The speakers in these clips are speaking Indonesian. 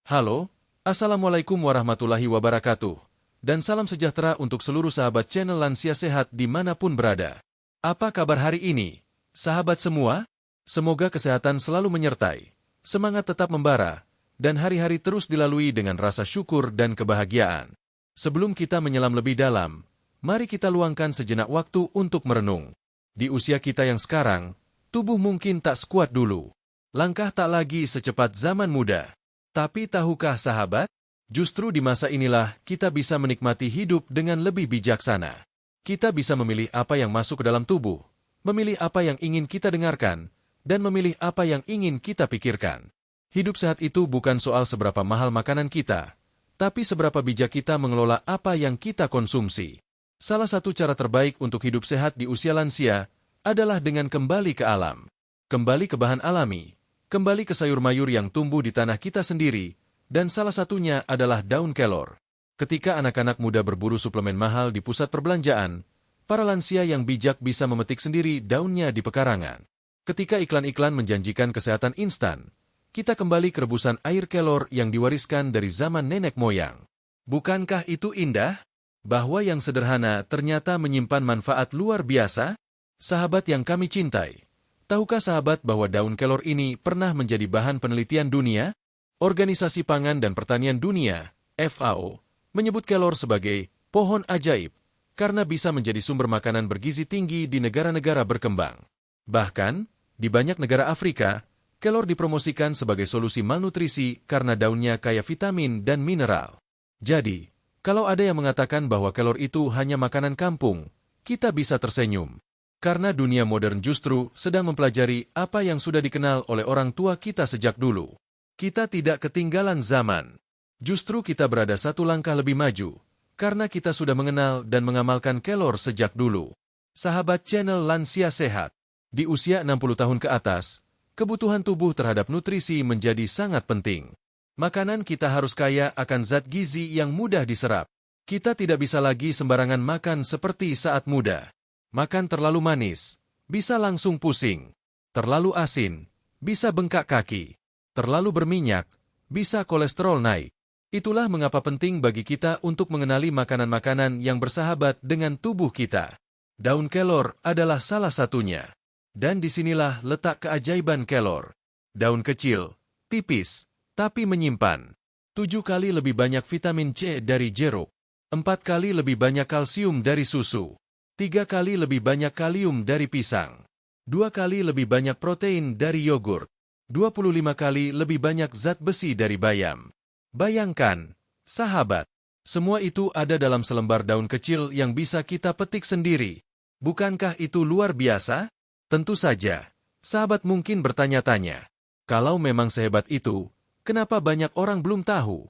Halo, Assalamualaikum warahmatullahi wabarakatuh, dan salam sejahtera untuk seluruh sahabat channel Lansia Sehat dimanapun berada. Apa kabar hari ini, sahabat semua? Semoga kesehatan selalu menyertai, semangat tetap membara, dan hari-hari terus dilalui dengan rasa syukur dan kebahagiaan. Sebelum kita menyelam lebih dalam, mari kita luangkan sejenak waktu untuk merenung. Di usia kita yang sekarang, tubuh mungkin tak sekuat dulu. Langkah tak lagi secepat zaman muda. Tapi tahukah sahabat, justru di masa inilah kita bisa menikmati hidup dengan lebih bijaksana. Kita bisa memilih apa yang masuk ke dalam tubuh, memilih apa yang ingin kita dengarkan, dan memilih apa yang ingin kita pikirkan. Hidup sehat itu bukan soal seberapa mahal makanan kita, tapi seberapa bijak kita mengelola apa yang kita konsumsi. Salah satu cara terbaik untuk hidup sehat di usia lansia adalah dengan kembali ke alam. Kembali ke bahan alami. Kembali ke sayur mayur yang tumbuh di tanah kita sendiri, dan salah satunya adalah daun kelor. Ketika anak-anak muda berburu suplemen mahal di pusat perbelanjaan, para lansia yang bijak bisa memetik sendiri daunnya di pekarangan. Ketika iklan-iklan menjanjikan kesehatan instan, kita kembali ke rebusan air kelor yang diwariskan dari zaman nenek moyang. Bukankah itu indah? Bahwa yang sederhana ternyata menyimpan manfaat luar biasa? Sahabat yang kami cintai, tahukah sahabat bahwa daun kelor ini pernah menjadi bahan penelitian dunia? Organisasi Pangan dan Pertanian Dunia, FAO, menyebut kelor sebagai pohon ajaib karena bisa menjadi sumber makanan bergizi tinggi di negara-negara berkembang. Bahkan, di banyak negara Afrika, kelor dipromosikan sebagai solusi malnutrisi karena daunnya kaya vitamin dan mineral. Jadi, kalau ada yang mengatakan bahwa kelor itu hanya makanan kampung, kita bisa tersenyum. Karena dunia modern justru sedang mempelajari apa yang sudah dikenal oleh orang tua kita sejak dulu. Kita tidak ketinggalan zaman. Justru kita berada satu langkah lebih maju, karena kita sudah mengenal dan mengamalkan kelor sejak dulu. Sahabat channel Lansia Sehat, di usia 60 tahun ke atas, kebutuhan tubuh terhadap nutrisi menjadi sangat penting. Makanan kita harus kaya akan zat gizi yang mudah diserap. Kita tidak bisa lagi sembarangan makan seperti saat muda. Makan terlalu manis, bisa langsung pusing. Terlalu asin, bisa bengkak kaki. Terlalu berminyak, bisa kolesterol naik. Itulah mengapa penting bagi kita untuk mengenali makanan-makanan yang bersahabat dengan tubuh kita. Daun kelor adalah salah satunya. Dan disinilah letak keajaiban kelor. Daun kecil, tipis, tapi menyimpan 7 kali lebih banyak vitamin C dari jeruk, 4 kali lebih banyak kalsium dari susu, 3 kali lebih banyak kalium dari pisang, 2 kali lebih banyak protein dari yogurt, 25 kali lebih banyak zat besi dari bayam. Bayangkan, sahabat, semua itu ada dalam selembar daun kecil yang bisa kita petik sendiri. Bukankah itu luar biasa? Tentu saja, sahabat mungkin bertanya-tanya, kalau memang sehebat itu, kenapa banyak orang belum tahu?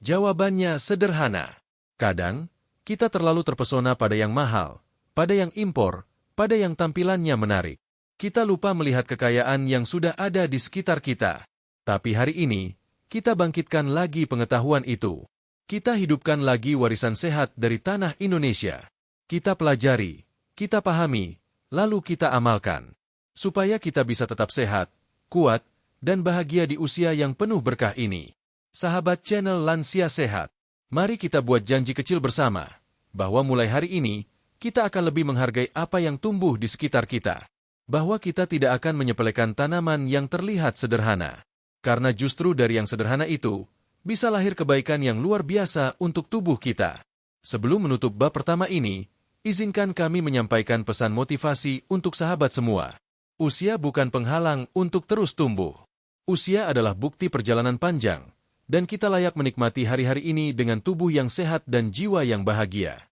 Jawabannya sederhana. Kadang, kita terlalu terpesona pada yang mahal, pada yang impor, pada yang tampilannya menarik. Kita lupa melihat kekayaan yang sudah ada di sekitar kita. Tapi hari ini, kita bangkitkan lagi pengetahuan itu. Kita hidupkan lagi warisan sehat dari tanah Indonesia. Kita pelajari, kita pahami, lalu kita amalkan. Supaya kita bisa tetap sehat, kuat, dan bahagia di usia yang penuh berkah ini. Sahabat channel Lansia Sehat, mari kita buat janji kecil bersama, bahwa mulai hari ini, kita akan lebih menghargai apa yang tumbuh di sekitar kita. Bahwa kita tidak akan menyepelekan tanaman yang terlihat sederhana. Karena justru dari yang sederhana itu, bisa lahir kebaikan yang luar biasa untuk tubuh kita. Sebelum menutup bab pertama ini, izinkan kami menyampaikan pesan motivasi untuk sahabat semua. Usia bukan penghalang untuk terus tumbuh. Usia adalah bukti perjalanan panjang, dan kita layak menikmati hari-hari ini dengan tubuh yang sehat dan jiwa yang bahagia.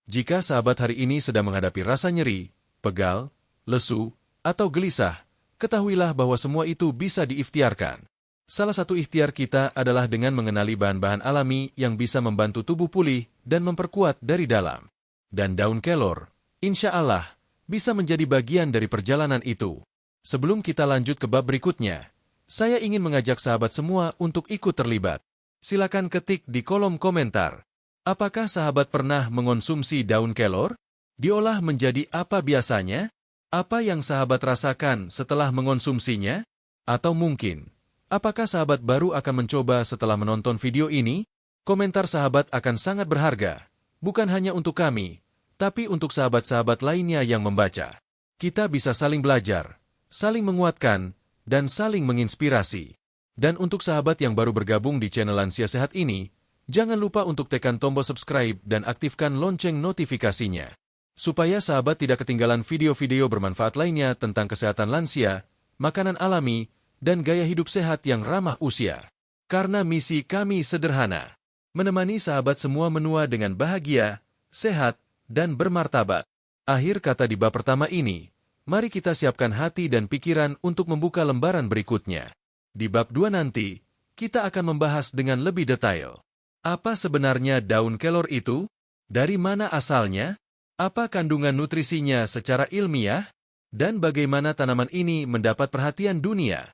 Jika sahabat hari ini sedang menghadapi rasa nyeri, pegal, lesu, atau gelisah, ketahuilah bahwa semua itu bisa diikhtiarkan. Salah satu ikhtiar kita adalah dengan mengenali bahan-bahan alami yang bisa membantu tubuh pulih dan memperkuat dari dalam. Dan daun kelor, insya Allah, bisa menjadi bagian dari perjalanan itu. Sebelum kita lanjut ke bab berikutnya, saya ingin mengajak sahabat semua untuk ikut terlibat. Silakan ketik di kolom komentar. Apakah sahabat pernah mengonsumsi daun kelor? Diolah menjadi apa biasanya? Apa yang sahabat rasakan setelah mengonsumsinya? Atau mungkin, Apakah sahabat baru akan mencoba setelah menonton video ini? Komentar sahabat akan sangat berharga, bukan hanya untuk kami, tapi untuk sahabat-sahabat lainnya yang membaca. Kita bisa saling belajar, saling menguatkan, dan saling menginspirasi. Dan untuk sahabat yang baru bergabung di channel Lansia Sehat ini, jangan lupa untuk tekan tombol subscribe dan aktifkan lonceng notifikasinya, supaya sahabat tidak ketinggalan video-video bermanfaat lainnya tentang kesehatan lansia, makanan alami, dan gaya hidup sehat yang ramah usia. Karena misi kami sederhana, menemani sahabat semua menua dengan bahagia, sehat, dan bermartabat. Akhir kata di bab pertama ini, mari kita siapkan hati dan pikiran untuk membuka lembaran berikutnya. Di bab 2 nanti, kita akan membahas dengan lebih detail. Apa sebenarnya daun kelor itu? Dari mana asalnya? Apa kandungan nutrisinya secara ilmiah? Dan bagaimana tanaman ini mendapat perhatian dunia?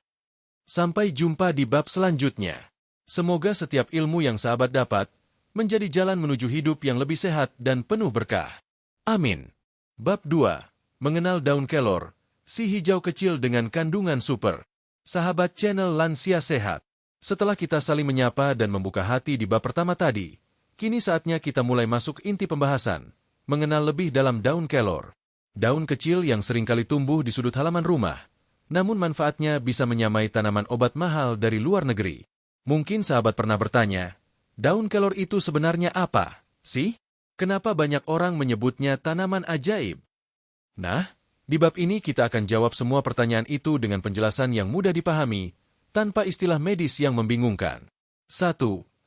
Sampai jumpa di bab selanjutnya. Semoga setiap ilmu yang sahabat dapat menjadi jalan menuju hidup yang lebih sehat dan penuh berkah. Amin. Bab 2. Mengenal daun kelor, si hijau kecil dengan kandungan super. Sahabat channel Lansia Sehat. Setelah kita saling menyapa dan membuka hati di bab pertama tadi, kini saatnya kita mulai masuk inti pembahasan, mengenal lebih dalam daun kelor. Daun kecil yang seringkali tumbuh di sudut halaman rumah, namun manfaatnya bisa menyamai tanaman obat mahal dari luar negeri. Mungkin sahabat pernah bertanya, daun kelor itu sebenarnya apa sih? Kenapa banyak orang menyebutnya tanaman ajaib? Nah, di bab ini kita akan jawab semua pertanyaan itu dengan penjelasan yang mudah dipahami, tanpa istilah medis yang membingungkan. 1.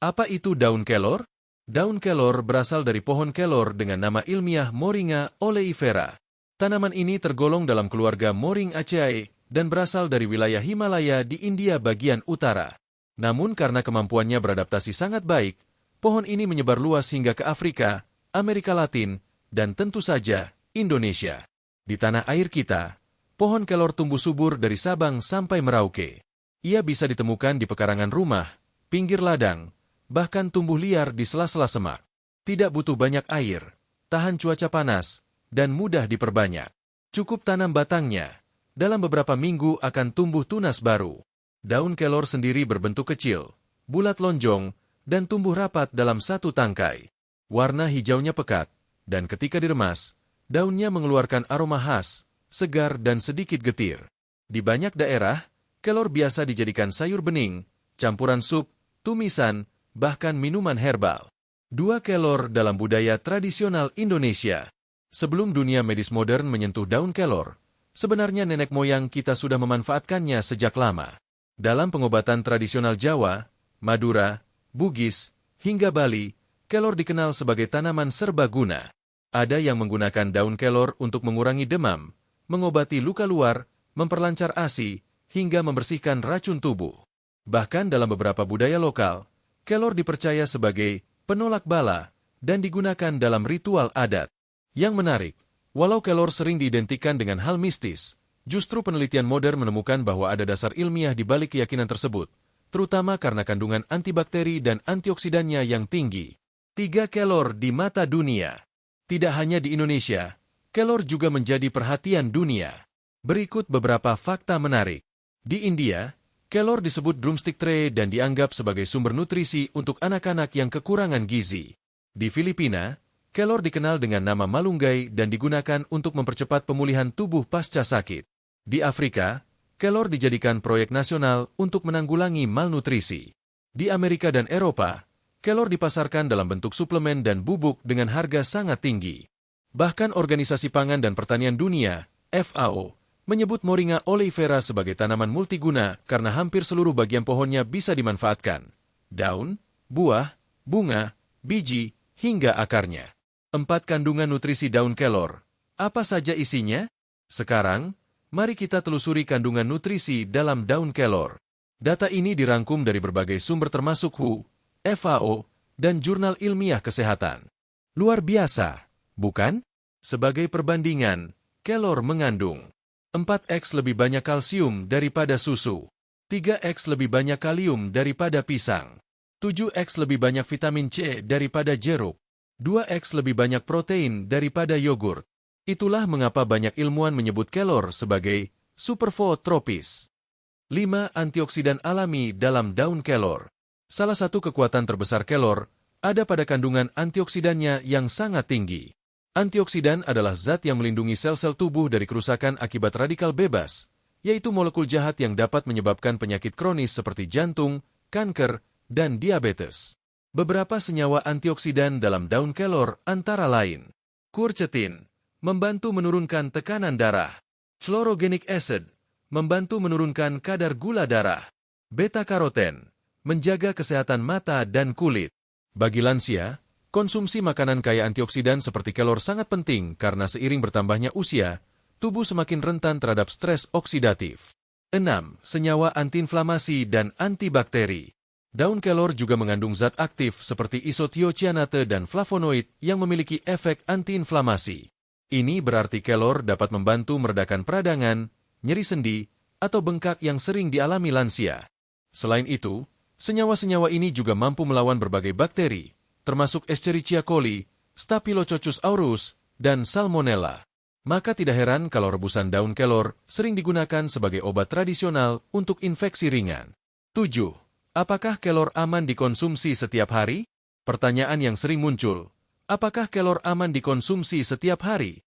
Apa itu daun kelor? Daun kelor berasal dari pohon kelor dengan nama ilmiah Moringa oleifera. Tanaman ini tergolong dalam keluarga Moringaceae dan berasal dari wilayah Himalaya di India bagian utara. Namun karena kemampuannya beradaptasi sangat baik, pohon ini menyebar luas hingga ke Afrika, Amerika Latin, dan tentu saja Indonesia. Di tanah air kita, pohon kelor tumbuh subur dari Sabang sampai Merauke. Ia bisa ditemukan di pekarangan rumah, pinggir ladang, bahkan tumbuh liar di sela-sela semak. Tidak butuh banyak air, tahan cuaca panas, dan mudah diperbanyak. Cukup tanam batangnya, dalam beberapa minggu akan tumbuh tunas baru. Daun kelor sendiri berbentuk kecil, bulat lonjong, dan tumbuh rapat dalam satu tangkai. Warna hijaunya pekat, dan ketika diremas, daunnya mengeluarkan aroma khas, segar dan sedikit getir. Di banyak daerah, kelor biasa dijadikan sayur bening, campuran sup, tumisan, bahkan minuman herbal. 2. Kelor dalam budaya tradisional Indonesia. Sebelum dunia medis modern menyentuh daun kelor, sebenarnya nenek moyang kita sudah memanfaatkannya sejak lama. Dalam pengobatan tradisional Jawa, Madura, Bugis, hingga Bali, kelor dikenal sebagai tanaman serbaguna. Ada yang menggunakan daun kelor untuk mengurangi demam, mengobati luka luar, memperlancar ASI, hingga membersihkan racun tubuh. Bahkan dalam beberapa budaya lokal, kelor dipercaya sebagai penolak bala dan digunakan dalam ritual adat. Yang menarik, walau kelor sering diidentikan dengan hal mistis, justru penelitian modern menemukan bahwa ada dasar ilmiah di balik keyakinan tersebut, terutama karena kandungan antibakteri dan antioksidannya yang tinggi. 3. Kelor di mata dunia. Tidak hanya di Indonesia, kelor juga menjadi perhatian dunia. Berikut beberapa fakta menarik. Di India, kelor disebut drumstick tree dan dianggap sebagai sumber nutrisi untuk anak-anak yang kekurangan gizi. Di Filipina, kelor dikenal dengan nama malunggay dan digunakan untuk mempercepat pemulihan tubuh pasca sakit. Di Afrika, kelor dijadikan proyek nasional untuk menanggulangi malnutrisi. Di Amerika dan Eropa, kelor dipasarkan dalam bentuk suplemen dan bubuk dengan harga sangat tinggi. Bahkan Organisasi Pangan dan Pertanian Dunia, FAO, menyebut Moringa oleifera sebagai tanaman multiguna karena hampir seluruh bagian pohonnya bisa dimanfaatkan. Daun, buah, bunga, biji, hingga akarnya. 4. Kandungan nutrisi daun kelor. Apa saja isinya? Sekarang, mari kita telusuri kandungan nutrisi dalam daun kelor. Data ini dirangkum dari berbagai sumber termasuk WHO, FAO, dan jurnal ilmiah kesehatan. Luar biasa, bukan? Sebagai perbandingan, kelor mengandung 4x lebih banyak kalsium daripada susu, 3x lebih banyak kalium daripada pisang, 7x lebih banyak vitamin C daripada jeruk, 2x lebih banyak protein daripada yogurt. Itulah mengapa banyak ilmuwan menyebut kelor sebagai superfood tropis. 5. Antioksidan alami dalam daun kelor. Salah satu kekuatan terbesar kelor ada pada kandungan antioksidannya yang sangat tinggi. Antioksidan adalah zat yang melindungi sel-sel tubuh dari kerusakan akibat radikal bebas, yaitu molekul jahat yang dapat menyebabkan penyakit kronis seperti jantung, kanker, dan diabetes. Beberapa senyawa antioksidan dalam daun kelor antara lain: quercetin, membantu menurunkan tekanan darah; chlorogenic acid, membantu menurunkan kadar gula darah; beta-karoten, menjaga kesehatan mata dan kulit. Bagi lansia, konsumsi makanan kaya antioksidan seperti kelor sangat penting karena seiring bertambahnya usia, tubuh semakin rentan terhadap stres oksidatif. 6. Senyawa antiinflamasi dan antibakteri. Daun kelor juga mengandung zat aktif seperti isothiocyanate dan flavonoid yang memiliki efek antiinflamasi. Ini berarti kelor dapat membantu meredakan peradangan, nyeri sendi, atau bengkak yang sering dialami lansia. Selain itu, senyawa-senyawa ini juga mampu melawan berbagai bakteri, termasuk Escherichia coli, Staphylococcus aureus, dan Salmonella. Maka tidak heran kalau rebusan daun kelor sering digunakan sebagai obat tradisional untuk infeksi ringan. 7. Apakah kelor aman dikonsumsi setiap hari? Pertanyaan yang sering muncul, apakah kelor aman dikonsumsi setiap hari?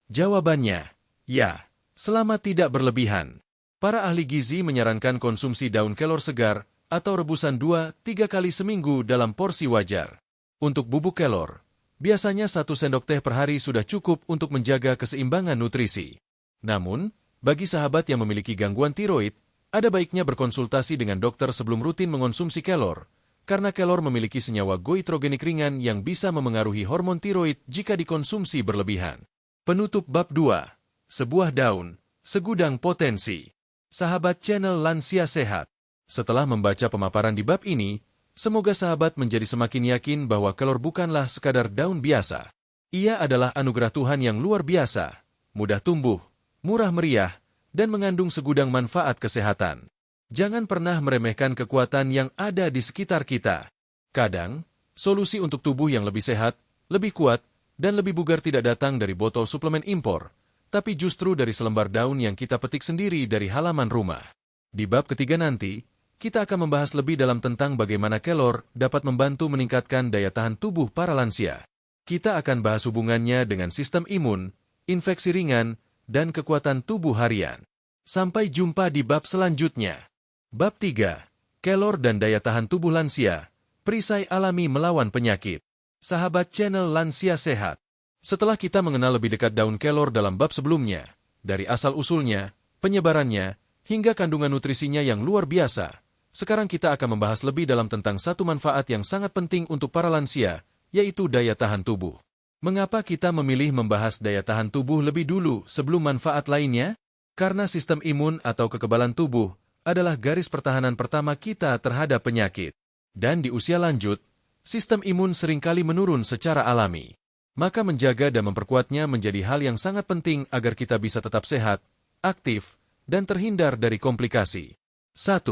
Jawabannya, ya, selama tidak berlebihan. Para ahli gizi menyarankan konsumsi daun kelor segar atau rebusan 2-3 kali seminggu dalam porsi wajar. Untuk bubuk kelor, biasanya 1 sendok teh per hari sudah cukup untuk menjaga keseimbangan nutrisi. Namun, bagi sahabat yang memiliki gangguan tiroid, ada baiknya berkonsultasi dengan dokter sebelum rutin mengonsumsi kelor, karena kelor memiliki senyawa goitrogenik ringan yang bisa memengaruhi hormon tiroid jika dikonsumsi berlebihan. Penutup bab 2. Sebuah daun, segudang potensi. Sahabat channel Lansia Sehat, setelah membaca pemaparan di bab ini, semoga sahabat menjadi semakin yakin bahwa kelor bukanlah sekadar daun biasa. Ia adalah anugerah Tuhan yang luar biasa, mudah tumbuh, murah meriah, dan mengandung segudang manfaat kesehatan. Jangan pernah meremehkan kekuatan yang ada di sekitar kita. Kadang, solusi untuk tubuh yang lebih sehat, lebih kuat, dan lebih bugar tidak datang dari botol suplemen impor, tapi justru dari selembar daun yang kita petik sendiri dari halaman rumah. Di bab ketiga nanti, kita akan membahas lebih dalam tentang bagaimana kelor dapat membantu meningkatkan daya tahan tubuh para lansia. Kita akan bahas hubungannya dengan sistem imun, infeksi ringan, dan kekuatan tubuh harian. Sampai jumpa di bab selanjutnya. Bab 3. Kelor dan daya tahan tubuh lansia, perisai alami melawan penyakit. Sahabat channel Lansia Sehat, setelah kita mengenal lebih dekat daun kelor dalam bab sebelumnya, dari asal-usulnya, penyebarannya, hingga kandungan nutrisinya yang luar biasa, sekarang kita akan membahas lebih dalam tentang satu manfaat yang sangat penting untuk para lansia, yaitu daya tahan tubuh. Mengapa kita memilih membahas daya tahan tubuh lebih dulu sebelum manfaat lainnya? Karena sistem imun atau kekebalan tubuh adalah garis pertahanan pertama kita terhadap penyakit. Dan di usia lanjut, sistem imun seringkali menurun secara alami. Maka menjaga dan memperkuatnya menjadi hal yang sangat penting agar kita bisa tetap sehat, aktif, dan terhindar dari komplikasi. 1.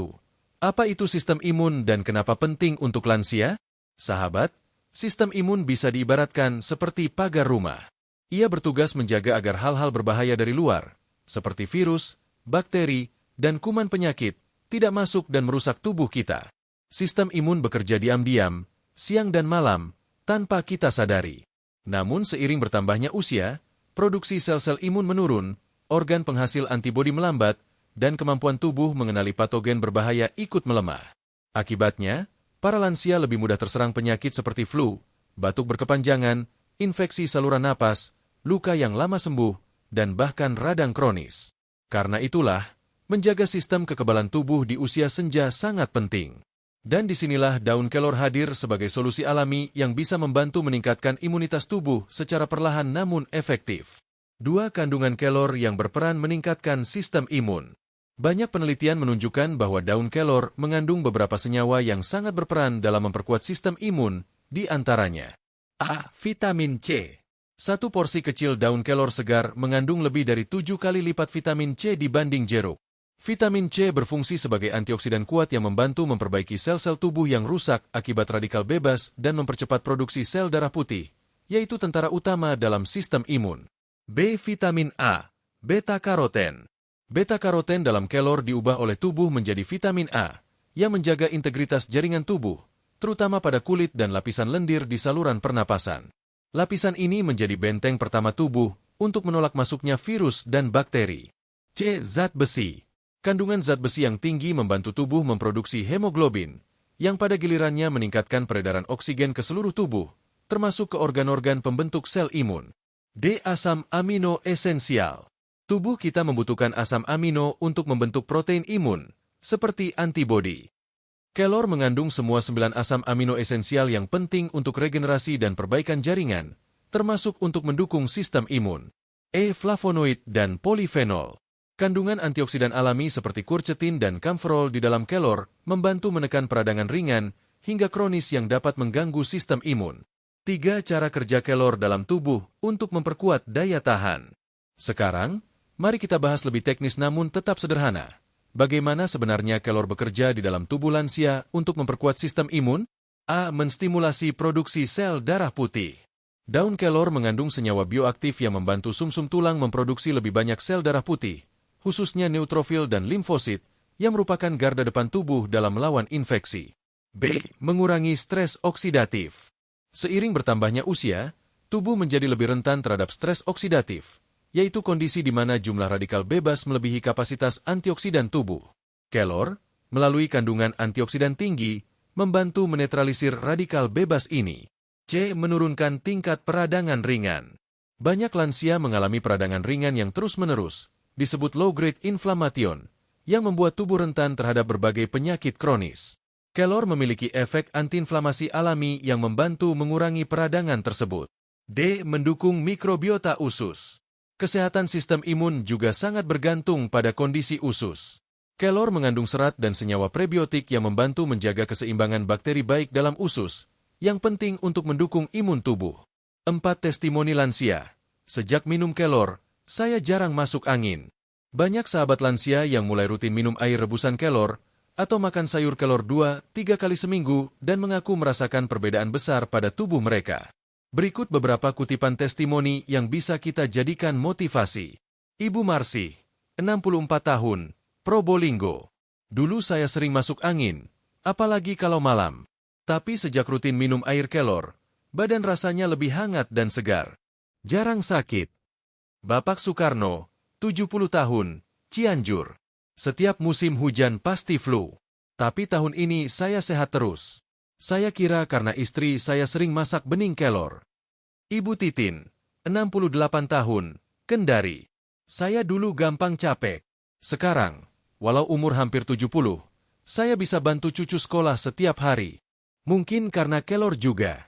Apa itu sistem imun dan kenapa penting untuk lansia? Sahabat, sistem imun bisa diibaratkan seperti pagar rumah. Ia bertugas menjaga agar hal-hal berbahaya dari luar, seperti virus, bakteri, dan kuman penyakit, tidak masuk dan merusak tubuh kita. Sistem imun bekerja diam-diam, siang dan malam, tanpa kita sadari. Namun seiring bertambahnya usia, produksi sel-sel imun menurun, organ penghasil antibodi melambat, dan kemampuan tubuh mengenali patogen berbahaya ikut melemah. Akibatnya, para lansia lebih mudah terserang penyakit seperti flu, batuk berkepanjangan, infeksi saluran napas, luka yang lama sembuh, dan bahkan radang kronis. Karena itulah, menjaga sistem kekebalan tubuh di usia senja sangat penting. Dan disinilah daun kelor hadir sebagai solusi alami yang bisa membantu meningkatkan imunitas tubuh secara perlahan namun efektif. 2. Kandungan kelor yang berperan meningkatkan sistem imun. Banyak penelitian menunjukkan bahwa daun kelor mengandung beberapa senyawa yang sangat berperan dalam memperkuat sistem imun, di antaranya A. Vitamin C. Satu porsi kecil daun kelor segar mengandung lebih dari 7 kali lipat vitamin C dibanding jeruk. Vitamin C berfungsi sebagai antioksidan kuat yang membantu memperbaiki sel-sel tubuh yang rusak akibat radikal bebas dan mempercepat produksi sel darah putih, yaitu tentara utama dalam sistem imun. B. Vitamin A. Beta-karoten. Beta-karoten dalam kelor diubah oleh tubuh menjadi vitamin A, yang menjaga integritas jaringan tubuh, terutama pada kulit dan lapisan lendir di saluran pernapasan. Lapisan ini menjadi benteng pertama tubuh untuk menolak masuknya virus dan bakteri. C. Zat besi. Kandungan zat besi yang tinggi membantu tubuh memproduksi hemoglobin, yang pada gilirannya meningkatkan peredaran oksigen ke seluruh tubuh, termasuk ke organ-organ pembentuk sel imun. D. Asam amino esensial. Tubuh kita membutuhkan asam amino untuk membentuk protein imun, seperti antibodi. Kelor mengandung semua 9 asam amino esensial yang penting untuk regenerasi dan perbaikan jaringan, termasuk untuk mendukung sistem imun. E. Flavonoid dan polifenol. Kandungan antioksidan alami seperti quercetin dan camphorol di dalam kelor membantu menekan peradangan ringan hingga kronis yang dapat mengganggu sistem imun. 3 cara kerja kelor dalam tubuh untuk memperkuat daya tahan. Sekarang, mari kita bahas lebih teknis namun tetap sederhana. Bagaimana sebenarnya kelor bekerja di dalam tubuh lansia untuk memperkuat sistem imun? A. Menstimulasi produksi sel darah putih. Daun kelor mengandung senyawa bioaktif yang membantu sumsum tulang memproduksi lebih banyak sel darah putih, khususnya neutrofil dan limfosit, yang merupakan garda depan tubuh dalam melawan infeksi. B. Mengurangi stres oksidatif. Seiring bertambahnya usia, tubuh menjadi lebih rentan terhadap stres oksidatif, yaitu kondisi di mana jumlah radikal bebas melebihi kapasitas antioksidan tubuh. Kelor, melalui kandungan antioksidan tinggi, membantu menetralisir radikal bebas ini. C. Menurunkan tingkat peradangan ringan. Banyak lansia mengalami peradangan ringan yang terus-menerus, disebut low-grade inflammation, yang membuat tubuh rentan terhadap berbagai penyakit kronis. Kelor memiliki efek antiinflamasi alami yang membantu mengurangi peradangan tersebut. D. Mendukung mikrobiota usus. Kesehatan sistem imun juga sangat bergantung pada kondisi usus. Kelor mengandung serat dan senyawa prebiotik yang membantu menjaga keseimbangan bakteri baik dalam usus, yang penting untuk mendukung imun tubuh. 4 testimoni lansia. Sejak minum kelor, saya jarang masuk angin. Banyak sahabat lansia yang mulai rutin minum air rebusan kelor atau makan sayur kelor 2-3 kali seminggu dan mengaku merasakan perbedaan besar pada tubuh mereka. Berikut beberapa kutipan testimoni yang bisa kita jadikan motivasi. Ibu Marsih, 64 tahun, Probolinggo. Dulu saya sering masuk angin, apalagi kalau malam. Tapi sejak rutin minum air kelor, badan rasanya lebih hangat dan segar. Jarang sakit. Bapak Soekarno, 70 tahun, Cianjur. Setiap musim hujan pasti flu. Tapi tahun ini saya sehat terus. Saya kira karena istri saya sering masak bening kelor. Ibu Titin, 68 tahun, Kendari. Saya dulu gampang capek. Sekarang, walau umur hampir 70, saya bisa bantu cucu sekolah setiap hari. Mungkin karena kelor juga.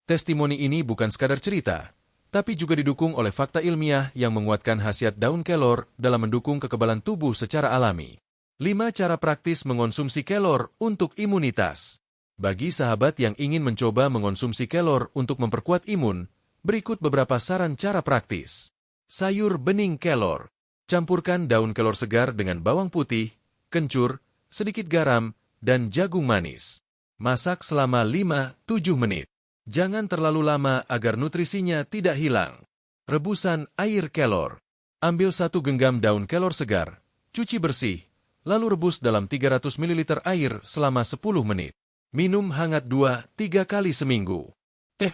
Testimoni ini bukan sekadar cerita, tapi juga didukung oleh fakta ilmiah yang menguatkan khasiat daun kelor dalam mendukung kekebalan tubuh secara alami. 5 cara praktis mengonsumsi kelor untuk imunitas. Bagi sahabat yang ingin mencoba mengonsumsi kelor untuk memperkuat imun, berikut beberapa saran cara praktis. Sayur bening kelor. Campurkan daun kelor segar dengan bawang putih, kencur, sedikit garam, dan jagung manis. Masak selama 5-7 menit. Jangan terlalu lama agar nutrisinya tidak hilang. Rebusan air kelor. Ambil 1 genggam daun kelor segar, cuci bersih, lalu rebus dalam 300 ml air selama 10 menit. Minum hangat 2-3 kali seminggu. Teh.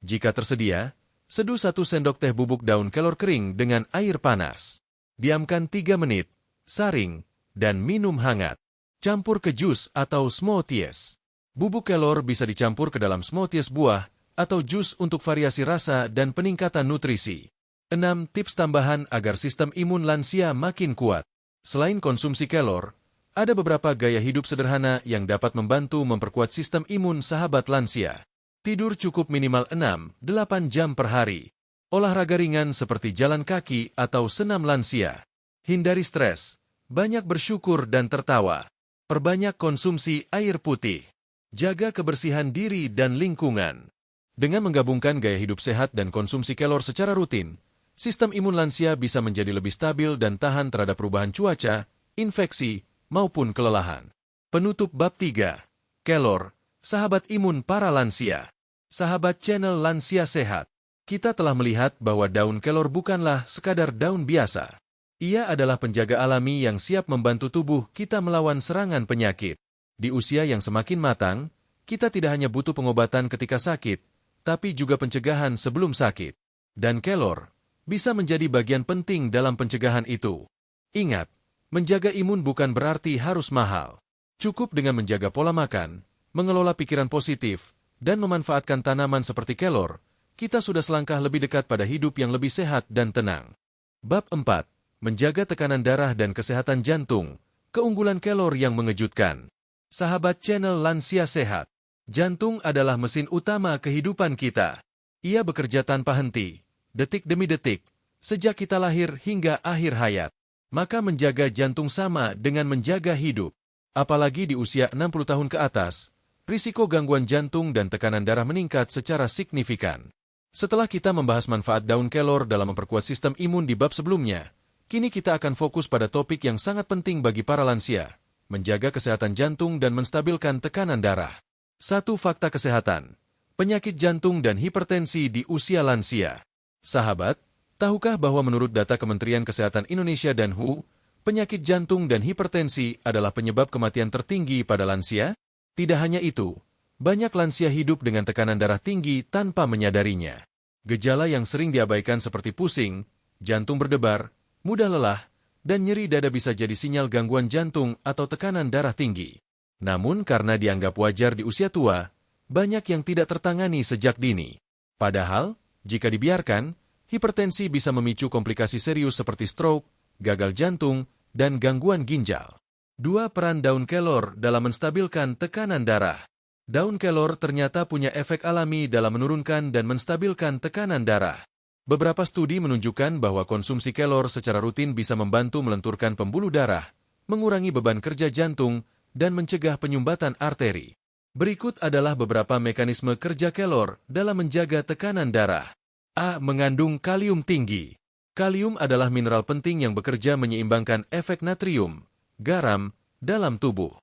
Jika tersedia, seduh 1 sendok teh bubuk daun kelor kering dengan air panas. Diamkan 3 menit, saring, dan minum hangat. Campur ke jus atau smoothies. Bubuk kelor bisa dicampur ke dalam smoothies buah atau jus untuk variasi rasa dan peningkatan nutrisi. 6 tips tambahan agar sistem imun lansia makin kuat. Selain konsumsi kelor, ada beberapa gaya hidup sederhana yang dapat membantu memperkuat sistem imun sahabat lansia. Tidur cukup minimal 6-8 jam per hari. Olahraga ringan seperti jalan kaki atau senam lansia. Hindari stres, banyak bersyukur dan tertawa. Perbanyak konsumsi air putih. Jaga kebersihan diri dan lingkungan. Dengan menggabungkan gaya hidup sehat dan konsumsi kelor secara rutin, sistem imun lansia bisa menjadi lebih stabil dan tahan terhadap perubahan cuaca, infeksi, maupun kelelahan. Penutup bab 3. Kelor, sahabat imun para lansia. Sahabat channel Lansia Sehat. Kita telah melihat bahwa daun kelor bukanlah sekadar daun biasa. Ia adalah penjaga alami yang siap membantu tubuh kita melawan serangan penyakit. Di usia yang semakin matang, kita tidak hanya butuh pengobatan ketika sakit, tapi juga pencegahan sebelum sakit. Dan kelor bisa menjadi bagian penting dalam pencegahan itu. Ingat, menjaga imun bukan berarti harus mahal. Cukup dengan menjaga pola makan, mengelola pikiran positif, dan memanfaatkan tanaman seperti kelor, kita sudah selangkah lebih dekat pada hidup yang lebih sehat dan tenang. Bab 4. Menjaga tekanan darah dan kesehatan jantung. Keunggulan kelor yang mengejutkan. Sahabat channel Lansia Sehat. Jantung adalah mesin utama kehidupan kita. Ia bekerja tanpa henti, detik demi detik, sejak kita lahir hingga akhir hayat. Maka menjaga jantung sama dengan menjaga hidup. Apalagi di usia 60 tahun ke atas, risiko gangguan jantung dan tekanan darah meningkat secara signifikan. Setelah kita membahas manfaat daun kelor dalam memperkuat sistem imun di bab sebelumnya, kini kita akan fokus pada topik yang sangat penting bagi para lansia, menjaga kesehatan jantung dan menstabilkan tekanan darah. 1. Fakta kesehatan. Penyakit jantung dan hipertensi di usia lansia. Sahabat, tahukah bahwa menurut data Kementerian Kesehatan Indonesia dan WHO, penyakit jantung dan hipertensi adalah penyebab kematian tertinggi pada lansia? Tidak hanya itu, banyak lansia hidup dengan tekanan darah tinggi tanpa menyadarinya. Gejala yang sering diabaikan seperti pusing, jantung berdebar, mudah lelah, dan nyeri dada bisa jadi sinyal gangguan jantung atau tekanan darah tinggi. Namun karena dianggap wajar di usia tua, banyak yang tidak tertangani sejak dini. Padahal, jika dibiarkan, hipertensi bisa memicu komplikasi serius seperti stroke, gagal jantung, dan gangguan ginjal. 2. Peran daun kelor dalam menstabilkan tekanan darah. Daun kelor ternyata punya efek alami dalam menurunkan dan menstabilkan tekanan darah. Beberapa studi menunjukkan bahwa konsumsi kelor secara rutin bisa membantu melenturkan pembuluh darah, mengurangi beban kerja jantung, dan mencegah penyumbatan arteri. Berikut adalah beberapa mekanisme kerja kelor dalam menjaga tekanan darah. A. Mengandung kalium tinggi. Kalium adalah mineral penting yang bekerja menyeimbangkan efek natrium, garam, dalam tubuh.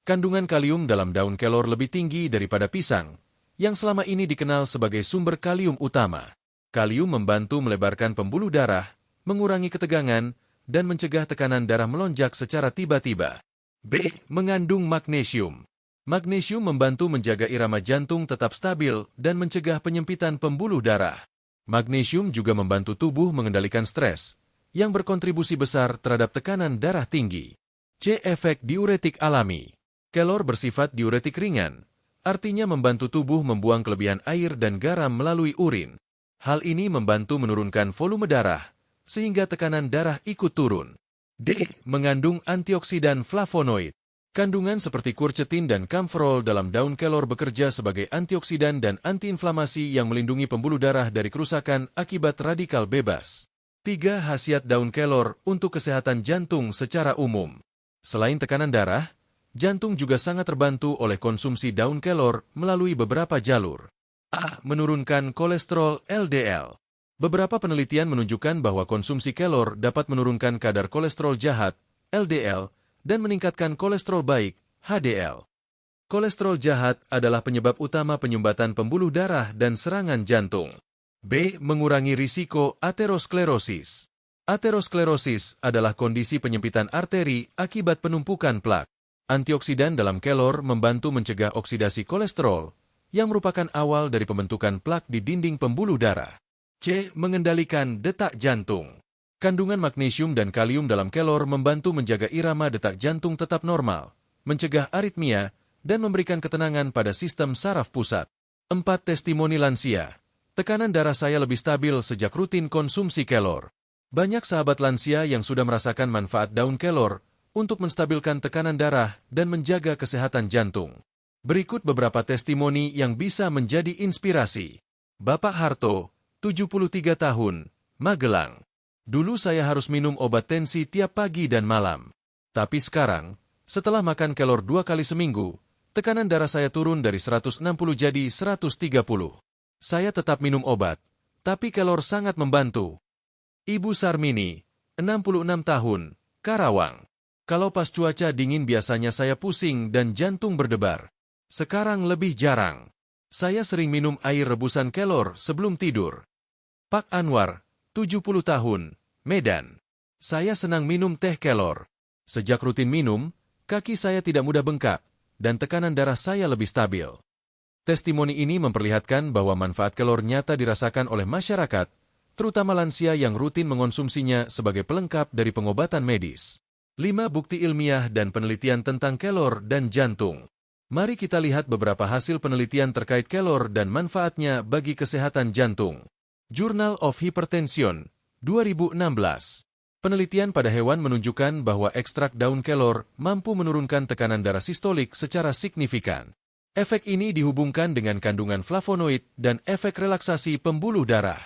Kandungan kalium dalam daun kelor lebih tinggi daripada pisang, yang selama ini dikenal sebagai sumber kalium utama. Kalium membantu melebarkan pembuluh darah, mengurangi ketegangan, dan mencegah tekanan darah melonjak secara tiba-tiba. B. Mengandung magnesium. Magnesium membantu menjaga irama jantung tetap stabil dan mencegah penyempitan pembuluh darah. Magnesium juga membantu tubuh mengendalikan stres, yang berkontribusi besar terhadap tekanan darah tinggi. C. Efek diuretik alami. Kelor bersifat diuretik ringan, artinya membantu tubuh membuang kelebihan air dan garam melalui urin. Hal ini membantu menurunkan volume darah, sehingga tekanan darah ikut turun. D. Mengandung antioksidan flavonoid. Kandungan seperti quercetin dan camphorol dalam daun kelor bekerja sebagai antioksidan dan antiinflamasi yang melindungi pembuluh darah dari kerusakan akibat radikal bebas. 3. Khasiat daun kelor untuk kesehatan jantung secara umum. Selain tekanan darah, jantung juga sangat terbantu oleh konsumsi daun kelor melalui beberapa jalur. A. Menurunkan kolesterol LDL. Beberapa penelitian menunjukkan bahwa konsumsi kelor dapat menurunkan kadar kolesterol jahat, LDL, dan meningkatkan kolesterol baik, HDL. Kolesterol jahat adalah penyebab utama penyumbatan pembuluh darah dan serangan jantung. B. Mengurangi risiko aterosklerosis. Aterosklerosis adalah kondisi penyempitan arteri akibat penumpukan plak. Antioksidan dalam kelor membantu mencegah oksidasi kolesterol, yang merupakan awal dari pembentukan plak di dinding pembuluh darah. C. Mengendalikan detak jantung. Kandungan magnesium dan kalium dalam kelor membantu menjaga irama detak jantung tetap normal, mencegah aritmia, dan memberikan ketenangan pada sistem saraf pusat. 4. Testimoni lansia. Tekanan darah saya lebih stabil sejak rutin konsumsi kelor. Banyak sahabat lansia yang sudah merasakan manfaat daun kelor untuk menstabilkan tekanan darah dan menjaga kesehatan jantung. Berikut beberapa testimoni yang bisa menjadi inspirasi. Bapak Harto, 73 tahun, Magelang. Dulu saya harus minum obat tensi tiap pagi dan malam. Tapi sekarang, setelah makan kelor 2 kali seminggu, tekanan darah saya turun dari 160 jadi 130. Saya tetap minum obat, tapi kelor sangat membantu. Ibu Sarmini, 66 tahun, Karawang. Kalau pas cuaca dingin biasanya saya pusing dan jantung berdebar. Sekarang lebih jarang. Saya sering minum air rebusan kelor sebelum tidur. Pak Anwar, 70 tahun, Medan. Saya senang minum teh kelor. Sejak rutin minum, kaki saya tidak mudah bengkak, dan tekanan darah saya lebih stabil. Testimoni ini memperlihatkan bahwa manfaat kelor nyata dirasakan oleh masyarakat, terutama lansia yang rutin mengonsumsinya sebagai pelengkap dari pengobatan medis. 5 bukti ilmiah dan penelitian tentang kelor dan jantung. Mari kita lihat beberapa hasil penelitian terkait kelor dan manfaatnya bagi kesehatan jantung. Journal of Hypertension, 2016. Penelitian pada hewan menunjukkan bahwa ekstrak daun kelor mampu menurunkan tekanan darah sistolik secara signifikan. Efek ini dihubungkan dengan kandungan flavonoid dan efek relaksasi pembuluh darah.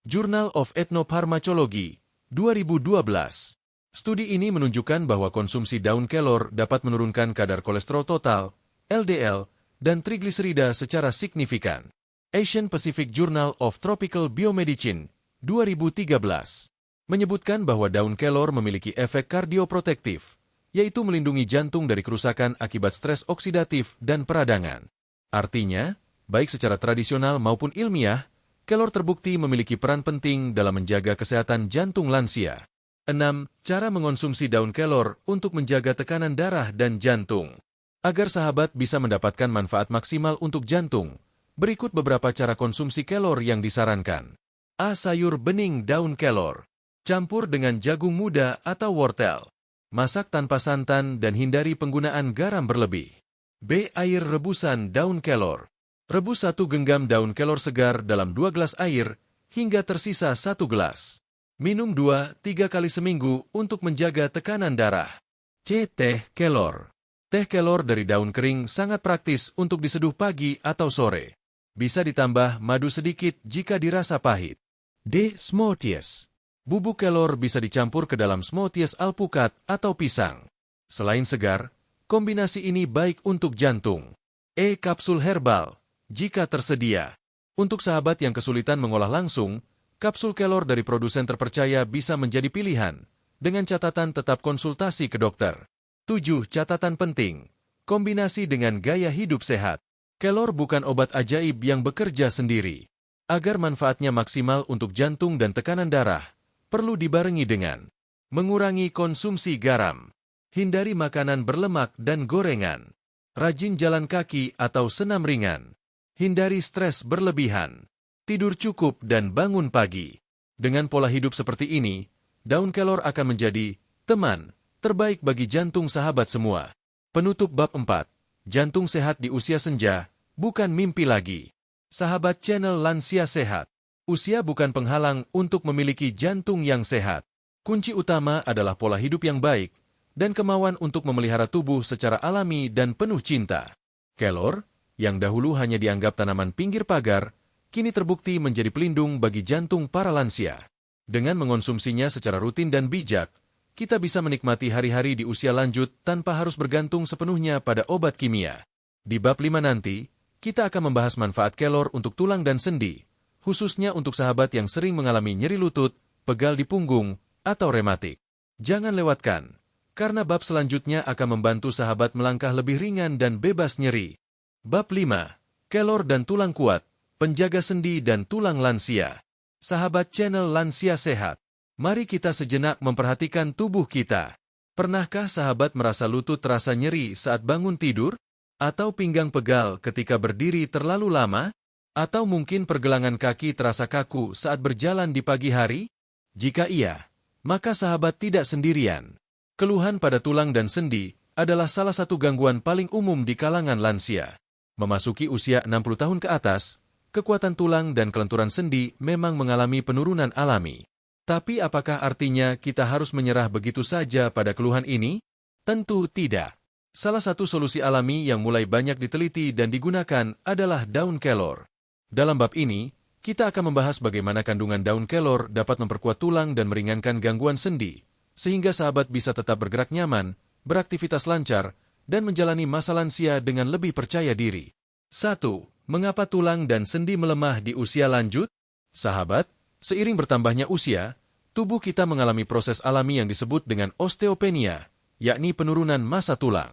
Journal of Ethnopharmacology, 2012. Studi ini menunjukkan bahwa konsumsi daun kelor dapat menurunkan kadar kolesterol total, LDL, dan trigliserida secara signifikan. Asian Pacific Journal of Tropical Biomedicine, 2013. Menyebutkan bahwa daun kelor memiliki efek kardioprotektif, yaitu melindungi jantung dari kerusakan akibat stres oksidatif dan peradangan. Artinya, baik secara tradisional maupun ilmiah, kelor terbukti memiliki peran penting dalam menjaga kesehatan jantung lansia. 6. Cara mengonsumsi daun kelor untuk menjaga tekanan darah dan jantung. Agar sahabat bisa mendapatkan manfaat maksimal untuk jantung, berikut beberapa cara konsumsi kelor yang disarankan. A. Sayur bening daun kelor. Campur dengan jagung muda atau wortel. Masak tanpa santan dan hindari penggunaan garam berlebih. B. Air rebusan daun kelor. Rebus 1 genggam daun kelor segar dalam 2 gelas air hingga tersisa 1 gelas. Minum 2-3 kali seminggu untuk menjaga tekanan darah. C. Teh kelor. Teh kelor dari daun kering sangat praktis untuk diseduh pagi atau sore. Bisa ditambah madu sedikit jika dirasa pahit. D. Smoothies. Bubuk kelor bisa dicampur ke dalam smoothies alpukat atau pisang. Selain segar, kombinasi ini baik untuk jantung. E. Kapsul herbal, jika tersedia. Untuk sahabat yang kesulitan mengolah langsung, kapsul kelor dari produsen terpercaya bisa menjadi pilihan, dengan catatan tetap konsultasi ke dokter. 7. Catatan penting. Kombinasi dengan gaya hidup sehat. Kelor bukan obat ajaib yang bekerja sendiri. Agar manfaatnya maksimal untuk jantung dan tekanan darah, perlu dibarengi dengan mengurangi konsumsi garam, hindari makanan berlemak dan gorengan, rajin jalan kaki atau senam ringan, hindari stres berlebihan, tidur cukup dan bangun pagi. Dengan pola hidup seperti ini, daun kelor akan menjadi teman terbaik bagi jantung sahabat semua. Penutup bab 4. Jantung sehat di usia senja, bukan mimpi lagi. Sahabat channel Lansia Sehat. Usia bukan penghalang untuk memiliki jantung yang sehat. Kunci utama adalah pola hidup yang baik dan kemauan untuk memelihara tubuh secara alami dan penuh cinta. Kelor, yang dahulu hanya dianggap tanaman pinggir pagar, kini terbukti menjadi pelindung bagi jantung para lansia. Dengan mengonsumsinya secara rutin dan bijak, kita bisa menikmati hari-hari di usia lanjut tanpa harus bergantung sepenuhnya pada obat kimia. Di bab 5 nanti, kita akan membahas manfaat kelor untuk tulang dan sendi, khususnya untuk sahabat yang sering mengalami nyeri lutut, pegal di punggung, atau rematik. Jangan lewatkan, karena bab selanjutnya akan membantu sahabat melangkah lebih ringan dan bebas nyeri. Bab 5. Kelor dan tulang kuat, penjaga sendi dan tulang lansia. Sahabat channel Lansia Sehat, mari kita sejenak memperhatikan tubuh kita. Pernahkah sahabat merasa lutut terasa nyeri saat bangun tidur? Atau pinggang pegal ketika berdiri terlalu lama? Atau mungkin pergelangan kaki terasa kaku saat berjalan di pagi hari? Jika iya, maka sahabat tidak sendirian. Keluhan pada tulang dan sendi adalah salah satu gangguan paling umum di kalangan lansia. Memasuki usia 60 tahun ke atas, kekuatan tulang dan kelenturan sendi memang mengalami penurunan alami. Tapi apakah artinya kita harus menyerah begitu saja pada keluhan ini? Tentu tidak. Salah satu solusi alami yang mulai banyak diteliti dan digunakan adalah daun kelor. Dalam bab ini, kita akan membahas bagaimana kandungan daun kelor dapat memperkuat tulang dan meringankan gangguan sendi, sehingga sahabat bisa tetap bergerak nyaman, beraktivitas lancar, dan menjalani masa lansia dengan lebih percaya diri. 1. Mengapa tulang dan sendi melemah di usia lanjut? Sahabat, seiring bertambahnya usia, tubuh kita mengalami proses alami yang disebut dengan osteopenia, yakni penurunan massa tulang.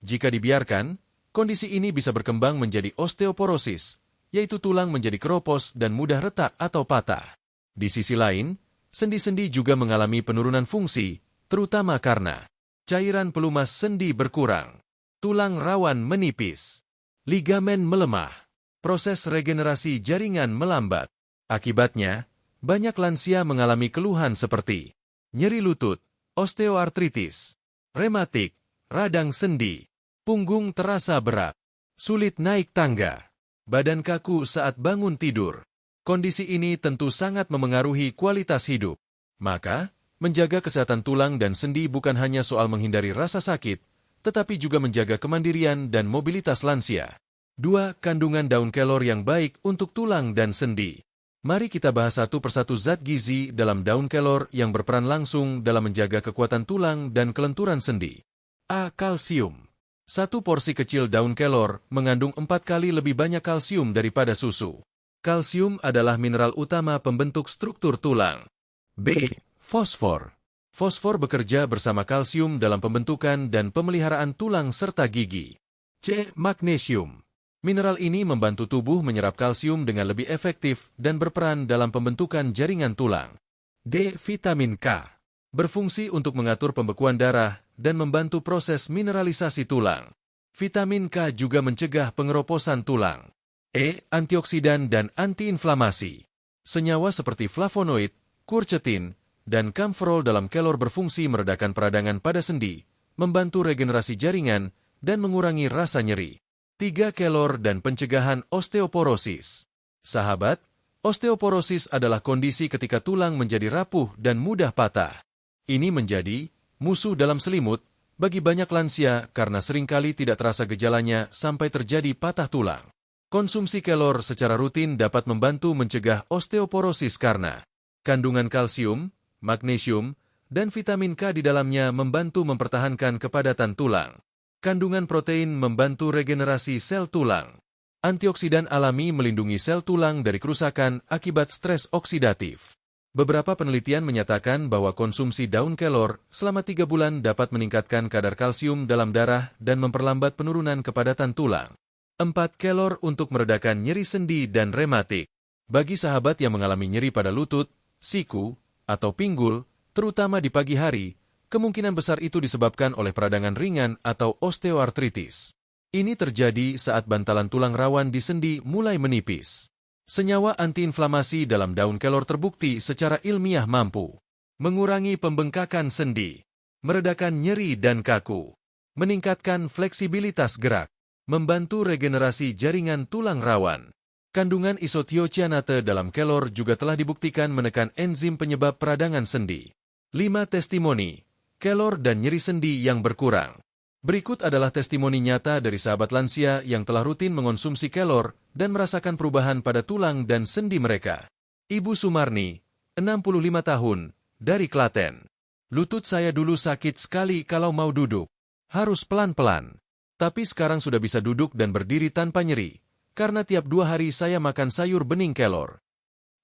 Jika dibiarkan, kondisi ini bisa berkembang menjadi osteoporosis, yaitu tulang menjadi keropos dan mudah retak atau patah. Di sisi lain, Sendi-sendi juga mengalami penurunan fungsi, terutama karena cairan pelumas sendi berkurang, tulang rawan menipis, ligamen melemah, proses regenerasi jaringan melambat. Akibatnya, banyak lansia mengalami keluhan seperti nyeri lutut, osteoartritis, rematik, radang sendi, punggung terasa berat, sulit naik tangga, badan kaku saat bangun tidur. Kondisi ini tentu sangat memengaruhi kualitas hidup. Maka, menjaga kesehatan tulang dan sendi bukan hanya soal menghindari rasa sakit, tetapi juga menjaga kemandirian dan mobilitas lansia. 2. Kandungan daun kelor yang baik untuk tulang dan sendi. Mari kita bahas satu persatu zat gizi dalam daun kelor yang berperan langsung dalam menjaga kekuatan tulang dan kelenturan sendi. A. Kalsium. Satu porsi kecil daun kelor mengandung 4 kali lebih banyak kalsium daripada susu. Kalsium adalah mineral utama pembentuk struktur tulang. B. Fosfor. Fosfor bekerja bersama kalsium dalam pembentukan dan pemeliharaan tulang serta gigi. C. Magnesium. Mineral ini membantu tubuh menyerap kalsium dengan lebih efektif dan berperan dalam pembentukan jaringan tulang. D. Vitamin K. Berfungsi untuk mengatur pembekuan darah dan membantu proses mineralisasi tulang. Vitamin K juga mencegah pengeroposan tulang. E. Antioksidan dan antiinflamasi. Senyawa seperti flavonoid, quercetin, dan camphorol dalam kelor berfungsi meredakan peradangan pada sendi, membantu regenerasi jaringan, dan mengurangi rasa nyeri. 3. Kelor dan pencegahan osteoporosis. Sahabat, osteoporosis adalah kondisi ketika tulang menjadi rapuh dan mudah patah. Ini menjadi musuh dalam selimut bagi banyak lansia karena seringkali tidak terasa gejalanya sampai terjadi patah tulang. Konsumsi kelor secara rutin dapat membantu mencegah osteoporosis karena kandungan kalsium, magnesium, dan vitamin K di dalamnya membantu mempertahankan kepadatan tulang. Kandungan protein membantu regenerasi sel tulang. Antioksidan alami melindungi sel tulang dari kerusakan akibat stres oksidatif. Beberapa penelitian menyatakan bahwa konsumsi daun kelor selama 3 bulan dapat meningkatkan kadar kalsium dalam darah dan memperlambat penurunan kepadatan tulang. 4. Kelor untuk meredakan nyeri sendi dan rematik. Bagi sahabat yang mengalami nyeri pada lutut, siku, atau pinggul, terutama di pagi hari, kemungkinan besar itu disebabkan oleh peradangan ringan atau osteoartritis. Ini terjadi saat bantalan tulang rawan di sendi mulai menipis. Senyawa antiinflamasi dalam daun kelor terbukti secara ilmiah mampu mengurangi pembengkakan sendi, meredakan nyeri dan kaku, meningkatkan fleksibilitas gerak, membantu regenerasi jaringan tulang rawan. Kandungan isothiocyanate dalam kelor juga telah dibuktikan menekan enzim penyebab peradangan sendi. 5. Testimoni kelor dan nyeri sendi yang berkurang. Berikut adalah testimoni nyata dari sahabat lansia yang telah rutin mengonsumsi kelor dan merasakan perubahan pada tulang dan sendi mereka. Ibu Sumarni, 65 tahun, dari Klaten. Lutut saya dulu sakit sekali kalau mau duduk. Harus pelan-pelan. Tapi sekarang sudah bisa duduk dan berdiri tanpa nyeri, karena tiap 2 hari saya makan sayur bening kelor.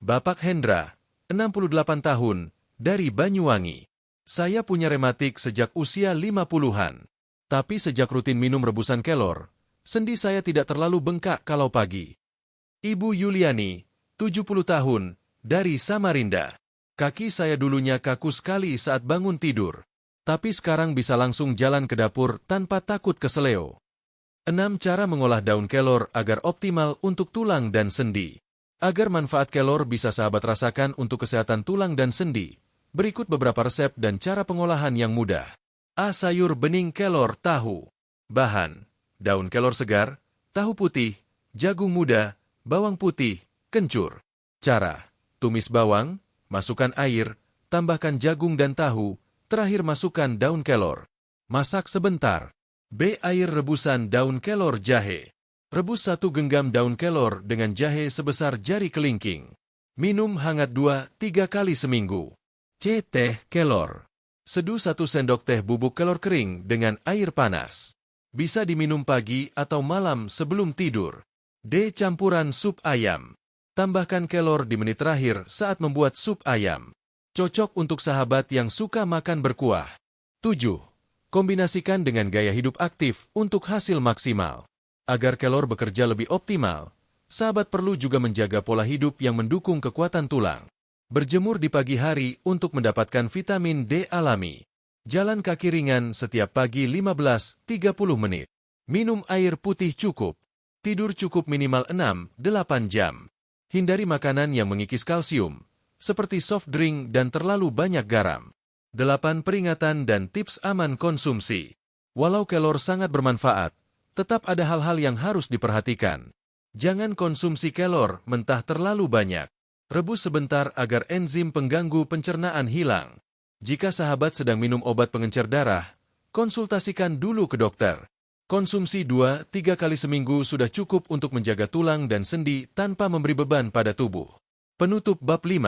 Bapak Hendra, 68 tahun, dari Banyuwangi. Saya punya rematik sejak usia 50-an. Tapi sejak rutin minum rebusan kelor, sendi saya tidak terlalu bengkak kalau pagi. Ibu Yuliani, 70 tahun, dari Samarinda. Kaki saya dulunya kaku sekali saat bangun tidur. Tapi sekarang bisa langsung jalan ke dapur tanpa takut keseleo. 6. Cara mengolah daun kelor agar optimal untuk tulang dan sendi. Agar manfaat kelor bisa sahabat rasakan untuk kesehatan tulang dan sendi, berikut beberapa resep dan cara pengolahan yang mudah. A. Sayur bening kelor tahu. Bahan: daun kelor segar, tahu putih, jagung muda, bawang putih, kencur. Cara: tumis bawang, masukkan air, tambahkan jagung dan tahu, terakhir masukkan daun kelor. Masak sebentar. B. Air rebusan daun kelor jahe. Rebus 1 genggam daun kelor dengan jahe sebesar jari kelingking. Minum hangat 2-3 kali seminggu. C. Teh kelor. Seduh 1 sendok teh bubuk kelor kering dengan air panas. Bisa diminum pagi atau malam sebelum tidur. D. Campuran sup ayam. Tambahkan kelor di menit terakhir saat membuat sup ayam. Cocok untuk sahabat yang suka makan berkuah. 7. Kombinasikan dengan gaya hidup aktif untuk hasil maksimal. Agar kelor bekerja lebih optimal, sahabat perlu juga menjaga pola hidup yang mendukung kekuatan tulang. Berjemur di pagi hari untuk mendapatkan vitamin D alami. Jalan kaki ringan setiap pagi 15-30 menit. Minum air putih cukup. Tidur cukup minimal 6-8 jam. Hindari makanan yang mengikis kalsium, seperti soft drink dan terlalu banyak garam. 8 peringatan dan tips aman konsumsi. Walau kelor sangat bermanfaat, tetap ada hal-hal yang harus diperhatikan. Jangan konsumsi kelor mentah terlalu banyak. Rebus sebentar agar enzim pengganggu pencernaan hilang. Jika sahabat sedang minum obat pengencer darah, konsultasikan dulu ke dokter. Konsumsi 2-3 kali seminggu sudah cukup untuk menjaga tulang dan sendi tanpa memberi beban pada tubuh. Penutup bab 5.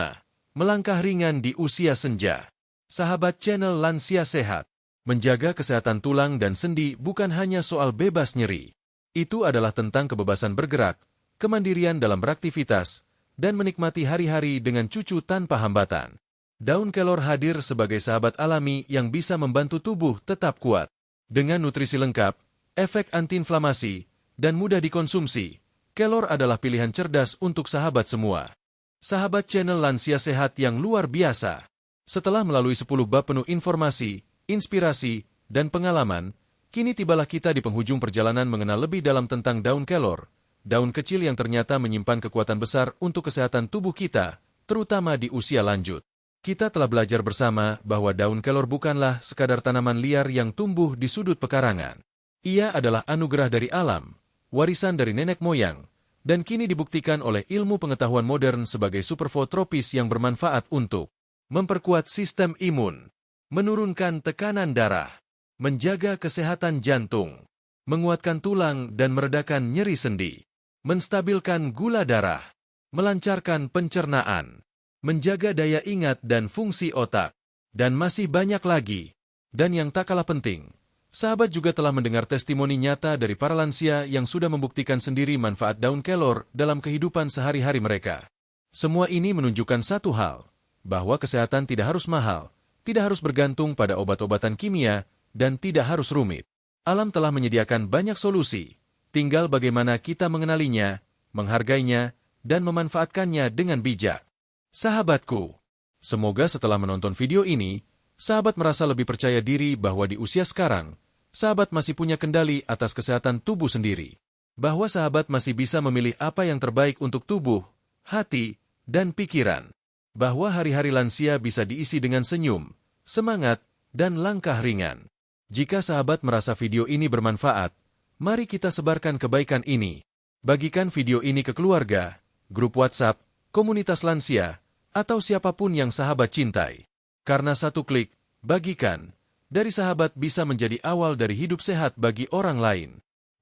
Melangkah ringan di usia senja. Sahabat channel Lansia Sehat. Menjaga kesehatan tulang dan sendi bukan hanya soal bebas nyeri. Itu adalah tentang kebebasan bergerak, kemandirian dalam beraktivitas, dan menikmati hari-hari dengan cucu tanpa hambatan. Daun kelor hadir sebagai sahabat alami yang bisa membantu tubuh tetap kuat. Dengan nutrisi lengkap, efek antiinflamasi, dan mudah dikonsumsi, kelor adalah pilihan cerdas untuk sahabat semua. Sahabat channel Lansia Sehat yang luar biasa. Setelah melalui 10 bab penuh informasi, inspirasi, dan pengalaman, kini tibalah kita di penghujung perjalanan mengenal lebih dalam tentang daun kelor. Daun kecil yang ternyata menyimpan kekuatan besar untuk kesehatan tubuh kita, terutama di usia lanjut. Kita telah belajar bersama bahwa daun kelor bukanlah sekadar tanaman liar yang tumbuh di sudut pekarangan. Ia adalah anugerah dari alam, warisan dari nenek moyang, dan kini dibuktikan oleh ilmu pengetahuan modern sebagai superfood tropis yang bermanfaat untuk memperkuat sistem imun, menurunkan tekanan darah, menjaga kesehatan jantung, menguatkan tulang dan meredakan nyeri sendi, menstabilkan gula darah, melancarkan pencernaan, menjaga daya ingat dan fungsi otak, dan masih banyak lagi. Dan yang tak kalah penting, sahabat juga telah mendengar testimoni nyata dari para lansia yang sudah membuktikan sendiri manfaat daun kelor dalam kehidupan sehari-hari mereka. Semua ini menunjukkan satu hal, bahwa kesehatan tidak harus mahal, tidak harus bergantung pada obat-obatan kimia, dan tidak harus rumit. Alam telah menyediakan banyak solusi. Tinggal bagaimana kita mengenalinya, menghargainya, dan memanfaatkannya dengan bijak. Sahabatku, semoga setelah menonton video ini, sahabat merasa lebih percaya diri bahwa di usia sekarang, sahabat masih punya kendali atas kesehatan tubuh sendiri. Bahwa sahabat masih bisa memilih apa yang terbaik untuk tubuh, hati, dan pikiran. Bahwa hari-hari lansia bisa diisi dengan senyum, semangat, dan langkah ringan. Jika sahabat merasa video ini bermanfaat, mari kita sebarkan kebaikan ini. Bagikan video ini ke keluarga, grup WhatsApp, komunitas lansia, atau siapapun yang sahabat cintai. Karena satu klik, bagikan, dari sahabat bisa menjadi awal dari hidup sehat bagi orang lain.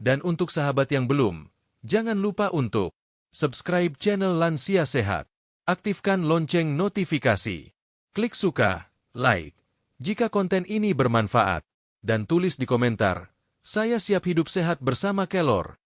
Dan untuk sahabat yang belum, jangan lupa untuk subscribe channel Lansia Sehat. Aktifkan lonceng notifikasi. Klik suka, like, jika konten ini bermanfaat. Dan tulis di komentar, saya siap hidup sehat bersama kelor.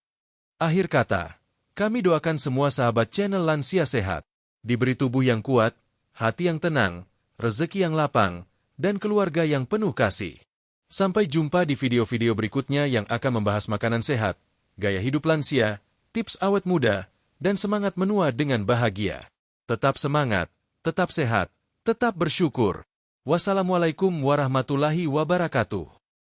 Akhir kata, kami doakan semua sahabat channel Lansia Sehat, diberi tubuh yang kuat, hati yang tenang, rezeki yang lapang, dan keluarga yang penuh kasih. Sampai jumpa di video-video berikutnya yang akan membahas makanan sehat, gaya hidup lansia, tips awet muda, dan semangat menua dengan bahagia. Tetap semangat, tetap sehat, tetap bersyukur. Wassalamualaikum warahmatullahi wabarakatuh.